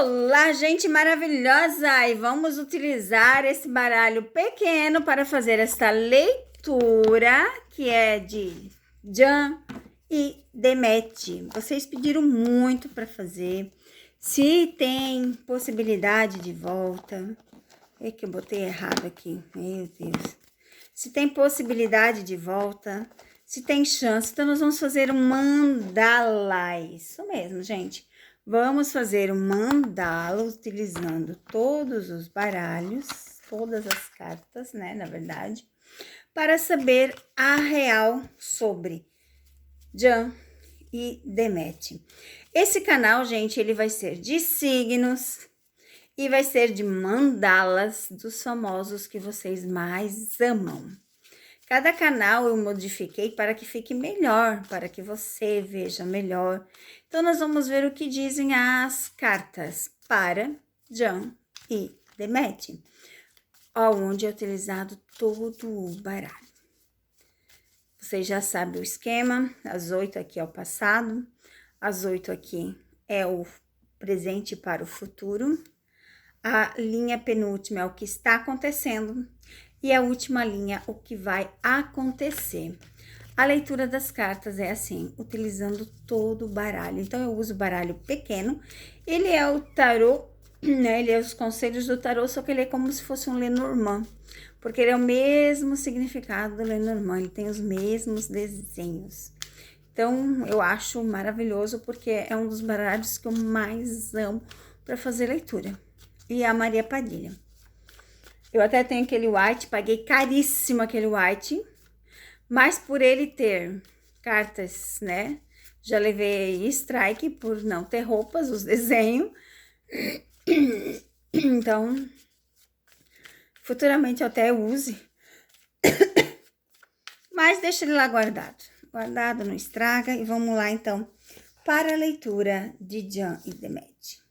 Olá, gente maravilhosa! E vamos utilizar esse baralho pequeno para fazer esta leitura, que é de Jan e Demet. Vocês pediram muito para fazer. Se tem possibilidade de volta... É que eu botei errado aqui, meu Deus. Se tem possibilidade de volta, se tem chance, então nós vamos fazer um mandala. Isso mesmo, gente. Vamos fazer um mandala utilizando todos os baralhos, todas as cartas, né, na verdade, para saber a real sobre Jan e Demet. Esse canal, gente, ele vai ser de signos e vai ser de mandalas dos famosos que vocês mais amam. Cada canal eu modifiquei para que fique melhor, para que você veja melhor. Então, nós vamos ver o que dizem as cartas para Jan e Demet, onde é utilizado todo o baralho. Vocês já sabem o esquema, as 8 aqui é o passado, as 8 aqui é o presente para o futuro, a linha penúltima é o que está acontecendo e a última linha, o que vai acontecer. A leitura das cartas é assim, utilizando todo o baralho. Então, eu uso baralho pequeno. Ele é o tarô, né? Ele é os conselhos do tarô, só que ele é como se fosse um Lenormand. Porque ele é o mesmo significado do Lenormand, ele tem os mesmos desenhos. Então, eu acho maravilhoso, porque é um dos baralhos que eu mais amo para fazer leitura. E a Maria Padilha. Eu até tenho aquele white, paguei caríssimo aquele white, mas por ele ter cartas, né? Já levei strike por não ter roupas, os desenhos. Então, futuramente eu até use. Mas deixa ele lá guardado. Guardado, não estraga. E vamos lá, então, para a leitura de Jan e Demet.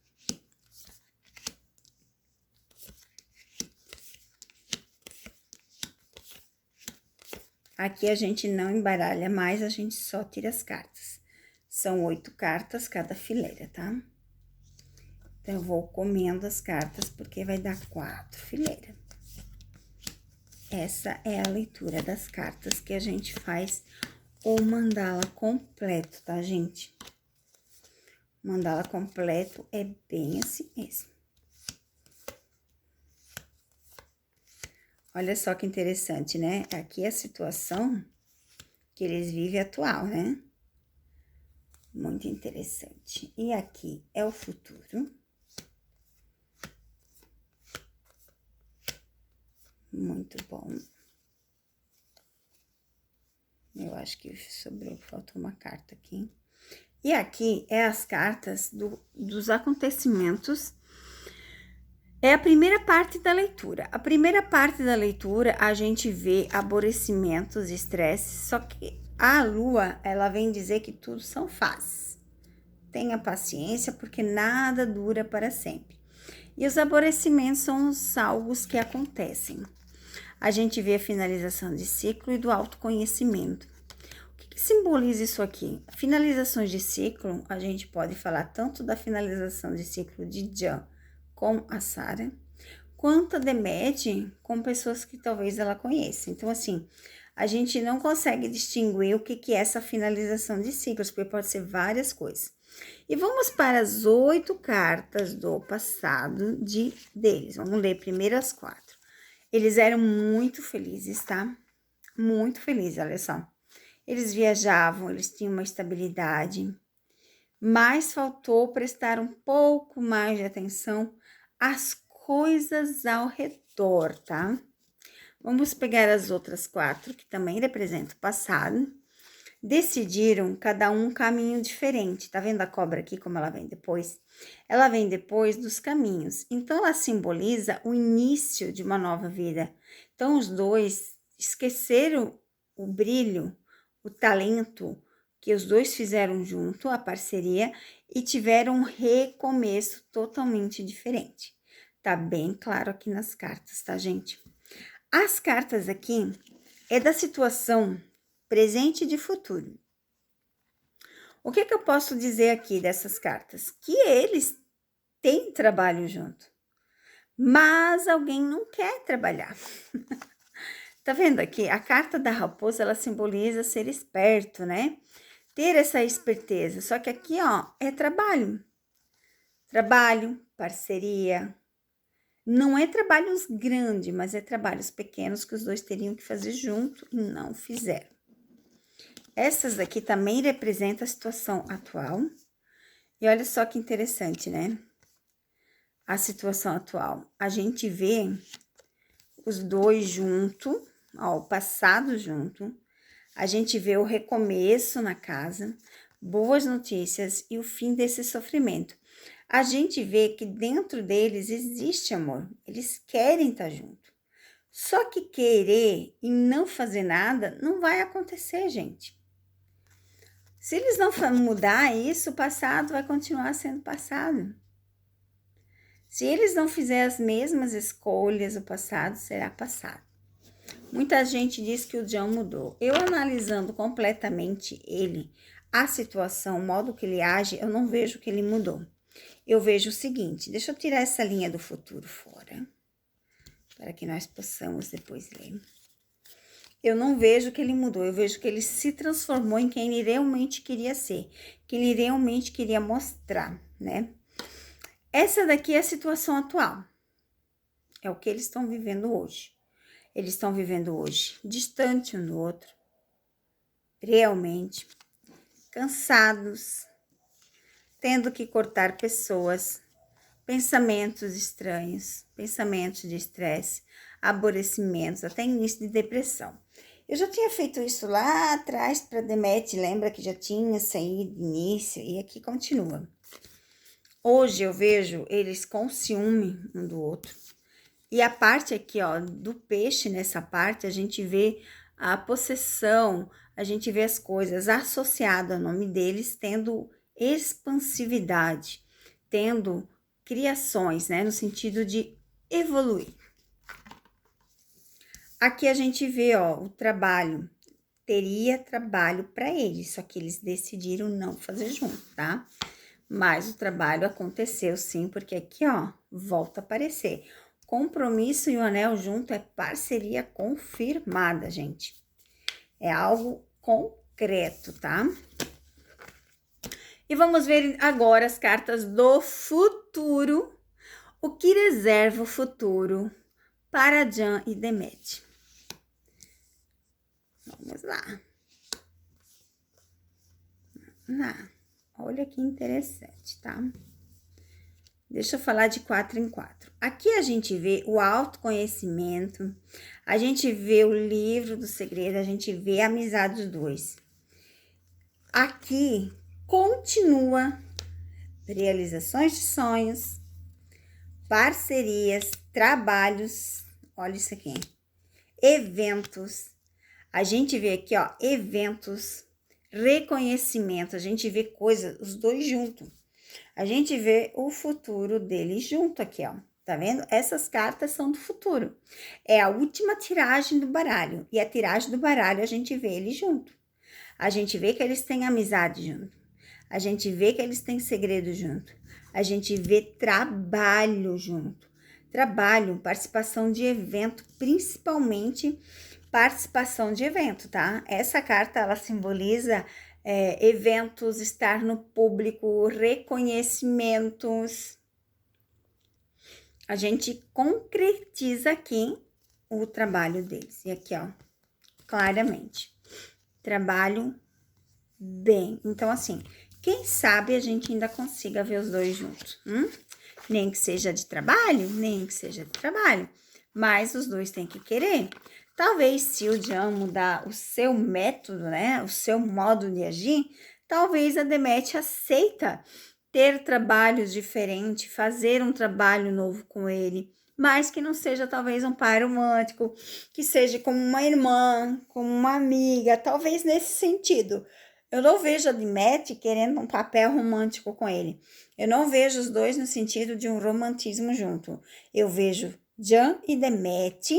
Aqui a gente não embaralha mais, a gente só tira as cartas. São 8 cartas cada fileira, tá? Então, eu vou comendo as cartas, porque vai dar 4 fileiras. Essa é a leitura das cartas que a gente faz o mandala completo, tá, gente? O mandala completo é bem assim mesmo. Olha só que interessante, né? Aqui é a situação que eles vivem atual, né? Muito interessante. E aqui é o futuro. Muito bom. Eu acho que sobrou, faltou uma carta aqui. E aqui é as cartas dos acontecimentos. É a primeira parte da leitura. A primeira parte da leitura, a gente vê aborrecimentos, estresse, só que a lua, ela vem dizer que tudo são fases. Tenha paciência, porque nada dura para sempre. E os aborrecimentos são os algos que acontecem. A gente vê a finalização de ciclo e do autoconhecimento. O que simboliza isso aqui? Finalizações de ciclo, a gente pode falar tanto da finalização de ciclo de Jan com a Sara, quanto a Demet com pessoas que talvez ela conheça. Então, assim, a gente não consegue distinguir o que é essa finalização de ciclos, porque pode ser várias coisas. E vamos para as 8 cartas do passado deles. Vamos ler primeiro as 4. Eles eram muito felizes, tá? Muito felizes, olha só. Eles viajavam, eles tinham uma estabilidade, mas faltou prestar um pouco mais de atenção às coisas ao redor, tá? Vamos pegar as outras 4, que também representam o passado. Decidiram cada um caminho diferente. Tá vendo a cobra aqui, como ela vem depois? Ela vem depois dos caminhos. Então, ela simboliza o início de uma nova vida. Então, os dois esqueceram o brilho, o talento que os dois fizeram junto, a parceria, e tiveram um recomeço totalmente diferente. Tá bem claro aqui nas cartas, tá, gente? As cartas aqui é da situação presente e de futuro. O que eu posso dizer aqui dessas cartas? Que eles tem trabalho junto, mas alguém não quer trabalhar. Tá vendo aqui? A carta da raposa, ela simboliza ser esperto, né? Ter essa esperteza. Só que aqui, ó, é trabalho. Trabalho, parceria. Não é trabalhos grandes, mas é trabalhos pequenos que os dois teriam que fazer junto e não fizeram. Essas daqui também representam a situação atual. E olha só que interessante, né? A situação atual. A gente vê os dois juntos, ó, o passado junto. A gente vê o recomeço na casa, boas notícias e o fim desse sofrimento. A gente vê que dentro deles existe amor. Eles querem estar junto. Só que querer e não fazer nada não vai acontecer, gente. Se eles não mudar isso, o passado vai continuar sendo passado. Se eles não fizerem as mesmas escolhas, o passado será passado. Muita gente diz que o John mudou. Eu analisando completamente ele, a situação, o modo que ele age, eu não vejo que ele mudou. Eu vejo o seguinte, deixa eu tirar essa linha do futuro fora, para que nós possamos depois ler. Eu não vejo que ele mudou, eu vejo que ele se transformou em quem ele realmente queria ser, que ele realmente queria mostrar, né? Essa daqui é a situação atual, é o que eles estão vivendo hoje. Eles estão vivendo hoje distante um do outro, realmente, cansados, tendo que cortar pessoas, pensamentos estranhos, pensamentos de estresse, aborrecimentos, até início de depressão. Eu já tinha feito isso lá atrás para Demet, lembra que já tinha saído início e aqui continua. Hoje eu vejo eles com ciúme um do outro. E a parte aqui, ó, do peixe, nessa parte, a gente vê a possessão, a gente vê as coisas associadas ao nome deles, tendo expansividade, tendo criações, né, no sentido de evoluir. Aqui a gente vê, ó, o trabalho, teria trabalho para eles, só que eles decidiram não fazer junto, tá? Mas o trabalho aconteceu sim, porque aqui, ó, volta a aparecer. Compromisso e o anel junto é parceria confirmada, gente. É algo concreto, tá? E vamos ver agora as cartas do futuro. O que reserva o futuro para Jan e Demet? Vamos lá. Olha que interessante, tá? Deixa eu falar de 4 em 4. Aqui a gente vê o autoconhecimento, a gente vê o livro do segredo, a gente vê a amizade dos dois. Aqui continua realizações de sonhos, parcerias, trabalhos, olha isso aqui, eventos. A gente vê aqui, ó, eventos, reconhecimento, a gente vê coisas, os dois juntos. A gente vê o futuro deles junto aqui, ó. Tá vendo? Essas cartas são do futuro. É a última tiragem do baralho. E a tiragem do baralho a gente vê eles junto. A gente vê que eles têm amizade junto. A gente vê que eles têm segredo junto. A gente vê trabalho junto. Trabalho, participação de evento, principalmente participação de evento, tá? Essa carta, ela simboliza eventos, estar no público, reconhecimentos. A gente concretiza aqui o trabalho deles. E aqui, ó, claramente. Trabalho bem. Então, assim, quem sabe a gente ainda consiga ver os dois juntos. Nem que seja de trabalho, nem que seja de trabalho. Mas os dois têm que querer. Talvez se o Jan mudar o seu método, né, o seu modo de agir, talvez a Demet aceita ter trabalhos diferentes, fazer um trabalho novo com ele, mas que não seja talvez um par romântico, que seja como uma irmã, como uma amiga, talvez nesse sentido. Eu não vejo a Demet querendo um papel romântico com ele. Eu não vejo os dois no sentido de um romantismo junto. Eu vejo Jan e Demet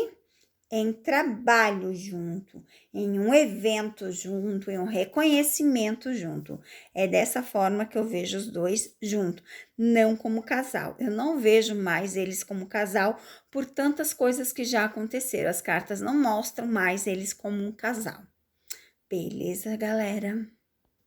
em trabalho junto, em um evento junto, em um reconhecimento junto. É dessa forma que eu vejo os dois juntos, não como casal. Eu não vejo mais eles como casal por tantas coisas que já aconteceram. As cartas não mostram mais eles como um casal. Beleza, galera?